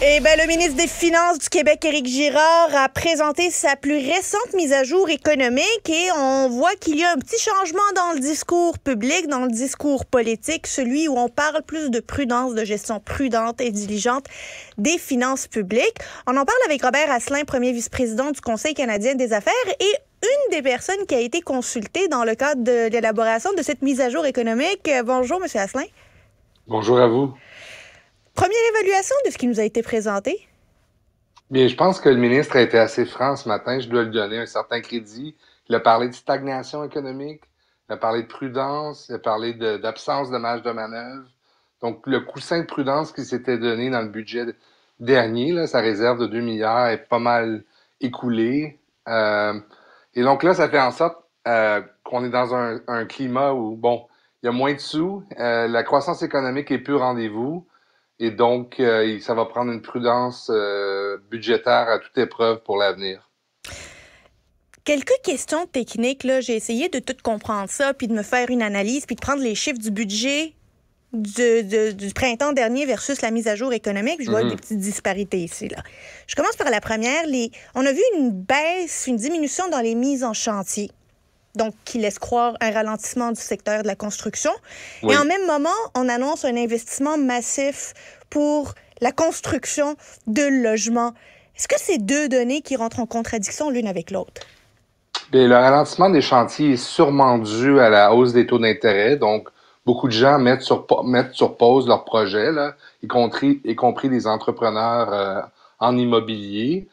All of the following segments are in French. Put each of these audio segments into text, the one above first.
Eh bien, le ministre des Finances du Québec, Éric Girard, a présenté sa plus récente mise à jour économique et on voit qu'il y a un petit changement dans le discours public, dans le discours politique, celui où on parle plus de prudence, de gestion prudente et diligente des finances publiques. On en parle avec Robert Asselin, premier vice-président du Conseil canadien des affaires et une des personnes qui a été consultée dans le cadre de l'élaboration de cette mise à jour économique. Bonjour, M. Asselin. Bonjour à vous. Première évaluation de ce qui nous a été présenté? Bien, je pense que le ministre a été assez franc ce matin. Je dois lui donner un certain crédit. Il a parlé de stagnation économique, il a parlé de prudence, il a parlé d'absence de marge de manœuvre. Donc, le coussin de prudence qui s'était donné dans le budget dernier, là, sa réserve de 2 milliards est pas mal écoulée. Et donc là, ça fait en sorte qu'on est dans un climat où, bon, il y a moins de sous, la croissance économique est plus au rendez-vous. Et donc, ça va prendre une prudence budgétaire à toute épreuve pour l'avenir. Quelques questions techniques, là. J'ai essayé de tout comprendre ça, puis de me faire une analyse, puis de prendre les chiffres du budget du printemps dernier versus la mise à jour économique. Je vois des petites disparités ici, là. Je commence par la première. On a vu une baisse, une diminution dans les mises en chantier. Donc, qui laisse croire un ralentissement du secteur de la construction. Oui. Et en même moment, on annonce un investissement massif pour la construction de logements. Est-ce que c'est deux données qui rentrent en contradiction l'une avec l'autre? Bien, le ralentissement des chantiers est sûrement dû à la hausse des taux d'intérêt. Donc, beaucoup de gens mettent sur pause leurs projets, là, y compris des entrepreneurs en immobilier.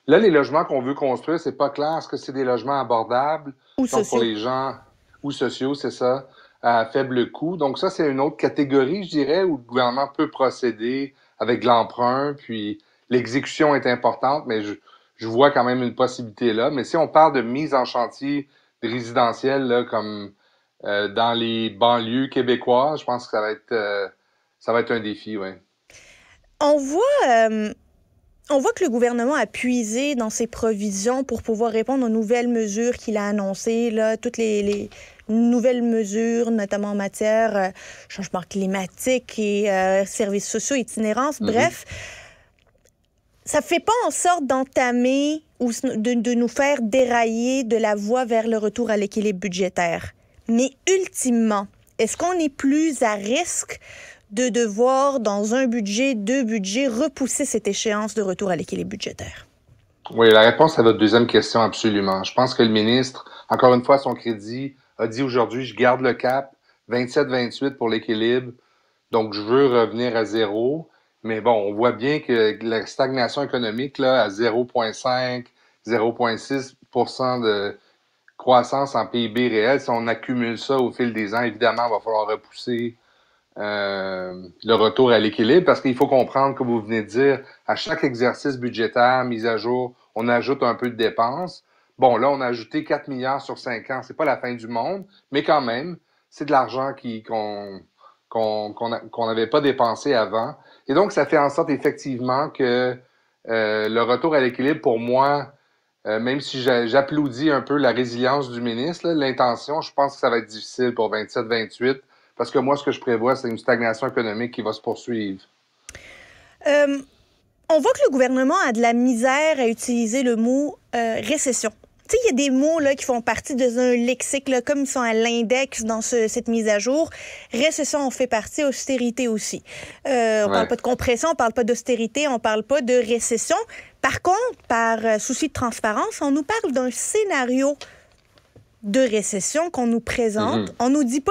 Là, les logements qu'on veut construire, c'est pas clair. Est-ce que c'est des logements abordables? Ou Donc, pour sociaux. les gens, ou sociaux, c'est ça, à faible coût. Donc, ça, c'est une autre catégorie, je dirais, où le gouvernement peut procéder avec de l'emprunt, puis l'exécution est importante, mais je vois quand même une possibilité là. Mais si on parle de mise en chantier résidentiel, là, comme dans les banlieues québécoises, je pense que ça va être un défi, oui. On voit, on voit que le gouvernement a puisé dans ses provisions pour pouvoir répondre aux nouvelles mesures qu'il a annoncées, là, toutes les nouvelles mesures, notamment en matière changement climatique et services sociaux, itinérance, bref. Ça ne fait pas en sorte d'entamer ou de nous faire dérailler de la voie vers le retour à l'équilibre budgétaire. Mais ultimement, est-ce qu'on est plus à risque de devoir, dans un budget, deux budgets, repousser cette échéance de retour à l'équilibre budgétaire? Oui, la réponse à votre deuxième question, absolument. Je pense que le ministre, encore une fois, à son crédit, a dit aujourd'hui, je garde le cap, 27-28 pour l'équilibre, donc je veux revenir à zéro. Mais bon, on voit bien que la stagnation économique, là, à 0,5, 0,6% de croissance en PIB réel, si on accumule ça au fil des ans, évidemment, il va falloir repousser le retour à l'équilibre, parce qu'il faut comprendre, comme vous venez de dire, à chaque exercice budgétaire, mise à jour, on ajoute un peu de dépenses. Bon, là, on a ajouté 4 milliards sur 5 ans. C'est pas la fin du monde, mais quand même, c'est de l'argent qu'on n'avait pas dépensé avant. Et donc, ça fait en sorte effectivement que le retour à l'équilibre, pour moi, même si j'applaudis un peu la résilience du ministre, l'intention, je pense que ça va être difficile pour 27-28. Parce que moi, ce que je prévois, c'est une stagnation économique qui va se poursuivre. On voit que le gouvernement a de la misère à utiliser le mot récession. Tu sais, il y a des mots là, qui font partie de un lexique, là, comme ils sont à l'index dans cette mise à jour. Récession en fait partie, austérité aussi. On parle pas de compression, on parle pas d'austérité, on parle pas de récession. Par contre, par souci de transparence, on nous parle d'un scénario de récession qu'on nous présente. On nous dit pas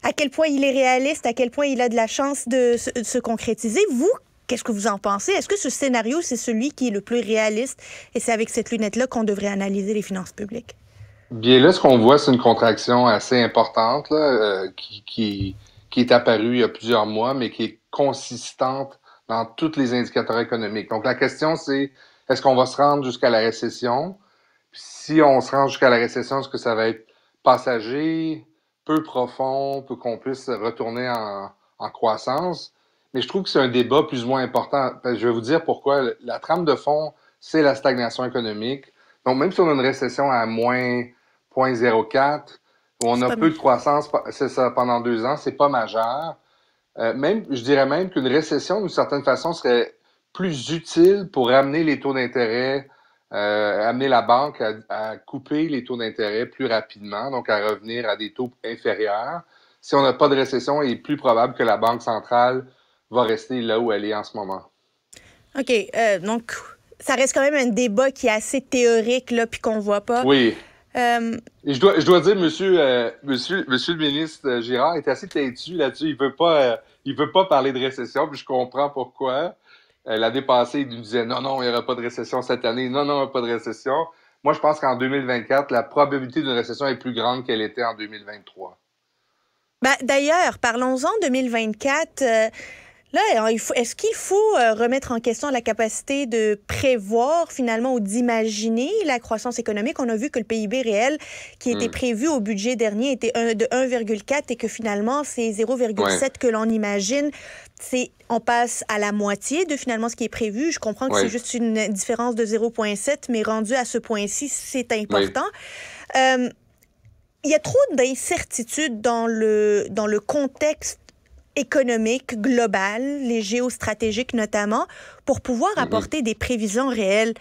à quel point il est réaliste, à quel point il a de la chance de se concrétiser. Vous, qu'est-ce que vous en pensez? Est-ce que ce scénario, c'est celui qui est le plus réaliste et c'est avec cette lunette-là qu'on devrait analyser les finances publiques? Bien là, ce qu'on voit, c'est une contraction assez importante là, qui est apparue il y a plusieurs mois, mais qui est consistante dans tous les indicateurs économiques. Donc la question, c'est est-ce qu'on va se rendre jusqu'à la récession? Si on se rend jusqu'à la récession, est-ce que ça va être passager, peu profond, pour qu'on puisse retourner en croissance? Mais je trouve que c'est un débat plus ou moins important. Je vais vous dire pourquoi. La trame de fond, c'est la stagnation économique. Donc, même si on a une récession à moins 0,04, où on a peu de croissance, c'est ça, pendant 2 ans, c'est pas majeur. Je dirais même qu'une récession, d'une certaine façon, serait plus utile pour amener les taux d'intérêt, amener la banque à couper les taux d'intérêt plus rapidement, donc à revenir à des taux inférieurs. Si on n'a pas de récession, il est plus probable que la Banque centrale va rester là où elle est en ce moment. OK. Donc, ça reste quand même un débat qui est assez théorique, là, puis qu'on voit pas. Oui. Euh, Et je dois dire, monsieur le ministre Girard est assez têtu là-dessus. Il veut pas parler de récession, puis je comprends pourquoi. L'année passée, il nous disait non, il n'y aura pas de récession cette année. Non, il n'y aura pas de récession. Moi, je pense qu'en 2024, la probabilité d'une récession est plus grande qu'elle était en 2023. ben, d'ailleurs, parlons-en 2024. Là, est-ce qu'il faut remettre en question la capacité de prévoir finalement ou d'imaginer la croissance économique? On a vu que le PIB réel qui était prévu au budget dernier était de 1,4 et que finalement, c'est 0,7 que l'on imagine. On passe à la moitié de finalement ce qui est prévu. Je comprends que c'est juste une différence de 0,7, mais rendu à ce point-ci, c'est important. Il y a trop d'incertitudes dans le contexte économique global, les géostratégiques notamment, pour pouvoir apporter des prévisions réelles.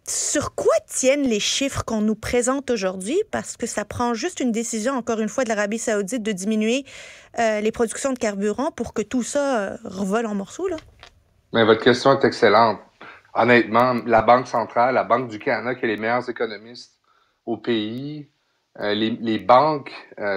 Sur quoi tiennent les chiffres qu'on nous présente aujourd'hui? Parce que ça prend juste une décision, encore une fois, de l'Arabie saoudite de diminuer les productions de carburant pour que tout ça revole en morceaux, là. Mais votre question est excellente. Honnêtement, la Banque centrale, la Banque du Canada, qui est les meilleurs économistes au pays, les banques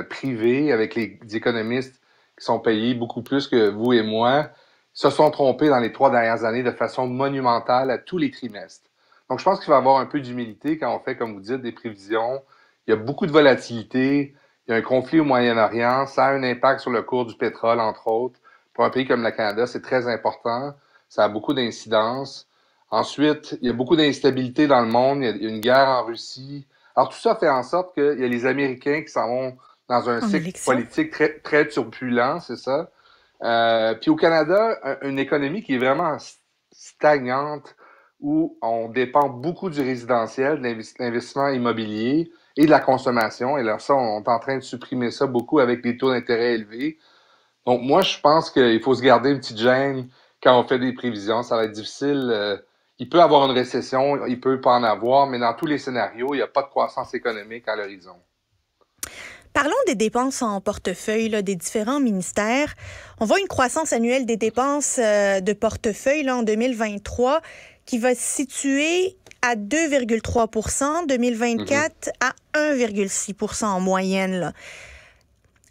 privées avec les économistes qui sont payés beaucoup plus que vous et moi, se sont trompés dans les 3 dernières années de façon monumentale à tous les trimestres. Donc, je pense qu'il faut avoir un peu d'humilité quand on fait, comme vous dites, des prévisions. Il y a beaucoup de volatilité. Il y a un conflit au Moyen-Orient. Ça a un impact sur le cours du pétrole, entre autres. Pour un pays comme le Canada, c'est très important. Ça a beaucoup d'incidences. Ensuite, il y a beaucoup d'instabilité dans le monde. Il y a une guerre en Russie. Alors, tout ça fait en sorte qu'il y a les Américains qui s'en vont dans un cycle politique très, très turbulent, c'est ça. Puis au Canada, une économie qui est vraiment stagnante, où on dépend beaucoup du résidentiel, de l'investissement immobilier et de la consommation. Et là, ça, on est en train de supprimer ça beaucoup avec des taux d'intérêt élevés. Donc moi, je pense qu'il faut se garder une petite gêne quand on fait des prévisions. Ça va être difficile. Il peut y avoir une récession, il peut pas en avoir, mais dans tous les scénarios, il n'y a pas de croissance économique à l'horizon. Parlons des dépenses en portefeuille là, des différents ministères. On voit une croissance annuelle des dépenses de portefeuille là, en 2023 qui va se situer à 2,3 %, 2024 à 1,6 % en moyenne. Là.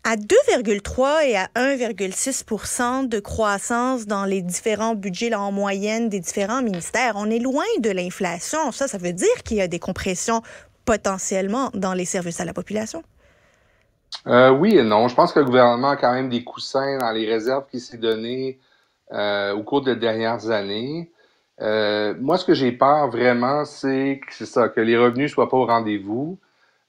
À 2,3 et à 1,6 % de croissance dans les différents budgets là, en moyenne des différents ministères, on est loin de l'inflation. Ça veut dire qu'il y a des compressions potentiellement dans les services à la population. Oui et non. Je pense que le gouvernement a quand même des coussins dans les réserves qu'il s'est données au cours des dernières années. Moi, ce que j'ai peur vraiment, c'est que les revenus soient pas au rendez-vous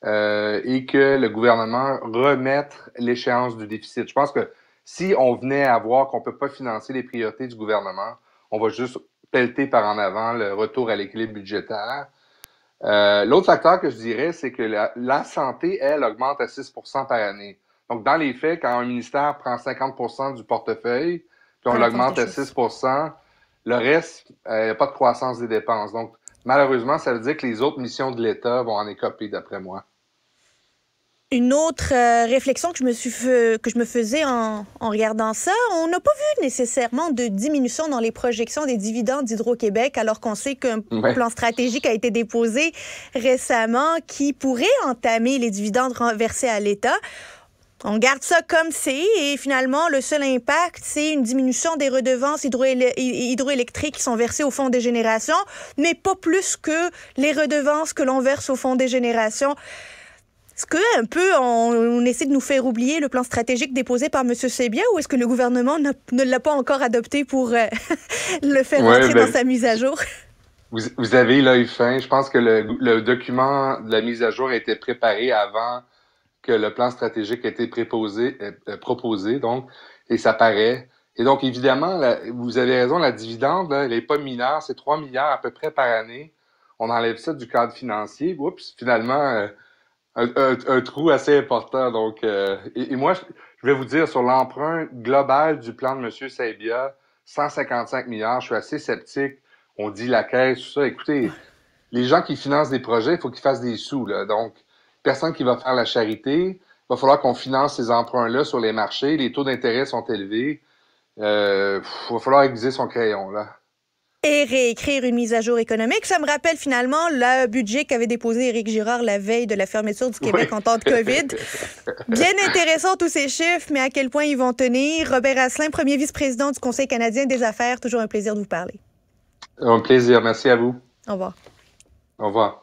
et que le gouvernement remette l'échéance du déficit. Je pense que si on venait à voir qu'on peut pas financer les priorités du gouvernement, on va juste pelleter par en avant le retour à l'équilibre budgétaire. L'autre facteur que je dirais, c'est que la santé, elle, augmente à 6 % par année. Donc, dans les faits, quand un ministère prend 50 % du portefeuille, puis on l'augmente à 6 %, le reste, il n'y a pas de croissance des dépenses. Donc, malheureusement, ça veut dire que les autres missions de l'État vont en écoper, d'après moi. Une autre réflexion que je me faisais en regardant ça, on n'a pas vu nécessairement de diminution dans les projections des dividendes d'Hydro-Québec, alors qu'on sait qu'un plan stratégique a été déposé récemment qui pourrait entamer les dividendes versés à l'État. On garde ça comme c'est et finalement, le seul impact, c'est une diminution des redevances hydroélectriques qui sont versées au Fonds des générations, mais pas plus que les redevances que l'on verse au Fonds des générations. Est-ce qu'un peu, on essaie de nous faire oublier le plan stratégique déposé par M. Sébia ou est-ce que le gouvernement ne l'a pas encore adopté pour le faire rentrer dans sa mise à jour? Vous avez l'œil fin. Je pense que le document de la mise à jour a été préparé avant que le plan stratégique ait été proposé, donc, et ça paraît. Et donc, évidemment, vous avez raison, la dividende, là, elle n'est pas mineure, c'est 3 milliards à peu près par année. On enlève ça du cadre financier. Oups, finalement... un trou assez important. Donc, et moi, je vais vous dire, sur l'emprunt global du plan de M. Sabia, 155 milliards, je suis assez sceptique on dit la caisse, tout ça. Écoutez, les gens qui financent des projets, il faut qu'ils fassent des sous, là. Donc, personne qui va faire la charité. Il va falloir qu'on finance ces emprunts-là sur les marchés. Les taux d'intérêt sont élevés. Il va falloir aiguiser son crayon, là. Et réécrire une mise à jour économique. Ça me rappelle finalement le budget qu'avait déposé Éric Girard la veille de la fermeture du Québec en temps de COVID. Bien intéressant tous ces chiffres, mais à quel point ils vont tenir. Robert Asselin, premier vice-président du Conseil canadien des affaires, toujours un plaisir de vous parler. Un plaisir. Merci à vous. Au revoir. Au revoir.